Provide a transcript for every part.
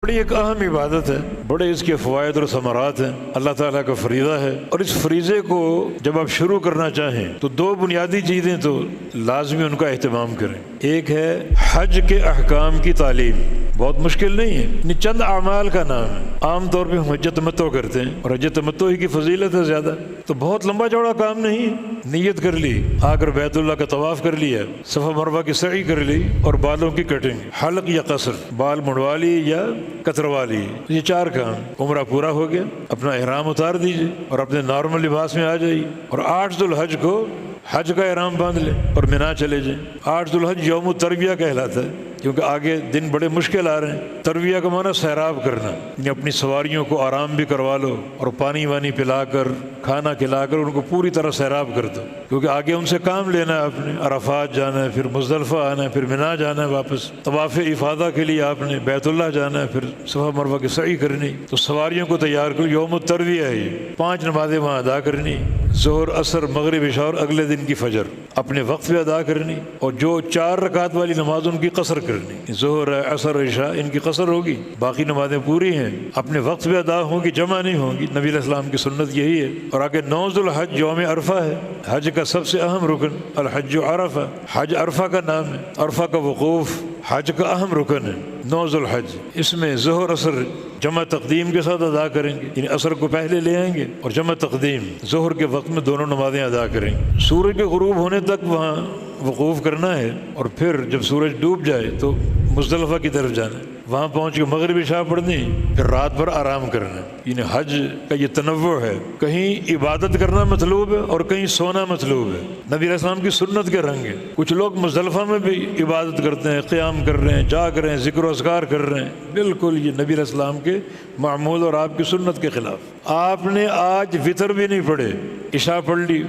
بڑی ایک اہم عبادت ہے، بڑے اس کے فوائد اور ثمرات ہیں، اللہ تعالیٰ کا فریضہ ہے، اور اس فریضے کو جب آپ شروع کرنا چاہیں تو دو بنیادی چیزیں تو لازمی ان کا اہتمام کریں۔ ایک ہے حج کے احکام کی تعلیم، بہت مشکل نہیں ہے، یعنی چند اعمال کا نام ہے۔ عام طور پہ ہم حج تمتع کرتے ہیں اور حج تمتع ہی کی فضیلت ہے زیادہ، تو بہت لمبا چوڑا کام نہیں ہے۔ نیت کر لی، آ کر بیت اللہ کا طواف کر لیا، صفا مروہ کی سعی کر لی، اور بالوں کی کٹنگ، حلق یا قصر، بال مڑوا لی یا کتروا لی، یہ چار کام، عمرہ پورا ہو گیا، اپنا احرام اتار دیجیے اور اپنے نارمل لباس میں آ جائیے، اور 8 ذو الحج کو حج کا احرام باندھ لیں اور مینا چلے جائیں۔ 8 ذو الحج یوم الترویہ کہلاتا ہے، کیونکہ آگے دن بڑے مشکل آ رہے ہیں۔ ترویہ کا معنی سیراب کرنا، یعنی اپنی سواریوں کو آرام بھی کروا لو اور پانی وانی پلا کر، کھانا کھلا کر ان کو پوری طرح سیراب کر دو، کیونکہ آگے ان سے کام لینا ہے آپ نے، عرفات جانا ہے، پھر مزدلفہ آنا ہے، پھر مینا جانا ہے واپس، طواف افاضہ کے لیے آپ نے بیت اللہ جانا ہے، پھر صفا مروہ کی سعی کرنی، تو سواریوں کو تیار کرو۔ یوم الترویہ ہے، 5 نمازیں وہاں ادا کرنی، ظہر، عصر، مغرب، عشاء اور اگلے دن کی فجر اپنے وقت پہ ادا کرنی، اور جو 4 رکعت والی نماز ان کی قصر کرنی، ظہر، عصر، عشاء ان کی قصر ہوگی، باقی نمازیں پوری ہیں، اپنے وقت پہ ادا ہوں گی، جمع نہیں ہوں گی۔ نبی علیہ السلام کی سنت یہی ہے۔ اور آگے 9 ذو الحج یوم عرفہ ہے، حج کا سب سے اہم رکن، الحج عرفہ، حج عرفہ کا نام ہے، عرفہ کا وقوف حج کا اہم رکن ہے۔ 9 ذو الحج، اس میں ظہر، عصر جمع تقدیم کے ساتھ ادا کریں گے، یعنی عصر کو پہلے لے آئیں گے اور جمع تقدیم ظہر کے وقت میں دونوں نمازیں ادا کریں گے۔ سورج کے غروب ہونے تک وہاں وقوف کرنا ہے، اور پھر جب سورج ڈوب جائے تو مزدلفہ کی طرف جانا ہے، وہاں پہنچ کے مغرب عشاء پڑھنی، پھر رات بھر آرام کرنا۔ یعنی حج کا یہ تنوع ہے، کہیں عبادت کرنا مطلوب ہے اور کہیں سونا مطلوب ہے، نبی علیہ السلام کی سنت کے رنگ ہے۔ کچھ لوگ مزدلفہ میں بھی عبادت کرتے ہیں، قیام کر رہے ہیں، جاگ رہے ہیں، ذکر و اذکار کر رہے ہیں، بالکل یہ نبی علیہ السلام کے معمول اور آپ کی سنت کے خلاف۔ آپ نے آج وطر بھی نہیں پڑھے، عشاء پڑھ لی،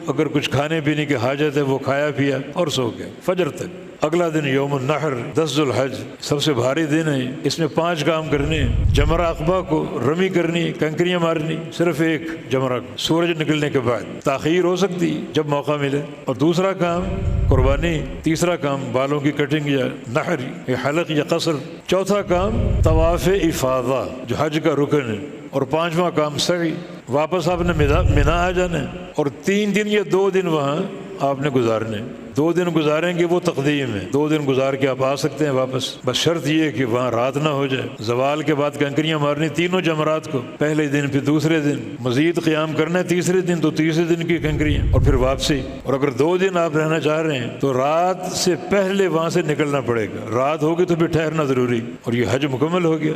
اگر کچھ کھانے پینے کی حاجت ہے وہ کھایا پیا اور سو گئے فجر تک۔ اگلا دن یوم النحر، 10 ذو الحج، سب سے بھاری دن ہے، اس میں 5 کام کرنے ہیں۔ جمرہ عقبہ کو رمی کرنی، کنکریاں مارنی، صرف ایک جمرہ کو سورج نکلنے کے بعد، تاخیر ہو سکتی جب موقع ملے، اور دوسرا کام قربانی، تیسرا کام بالوں کی کٹنگ یا نحر یا حلق یا قصر، چوتھا کام طواف افاضہ جو حج کا رکن ہے، اور 5واں کام سعی۔ واپس آپ نے مینا آ جانا ہے، اور 3 دن یا 2 دن وہاں آپ نے گزارنے۔ 2 دن گزاریں گے وہ تقدیم ہے، 2 دن گزار کے آپ آ سکتے ہیں واپس، بس شرط یہ ہے کہ وہاں رات نہ ہو جائے۔ زوال کے بعد کنکریاں مارنی تینوں جمرات کو، پہلے دن پھر دوسرے دن، مزید قیام کرنا ہے تیسرے دن تو تیسرے دن کی کنکریاں، اور پھر واپسی۔ اور اگر 2 دن آپ رہنا چاہ رہے ہیں تو رات سے پہلے وہاں سے نکلنا پڑے گا، رات ہوگی تو پھر ٹھہرنا ضروری، اور یہ حج مکمل ہو گیا۔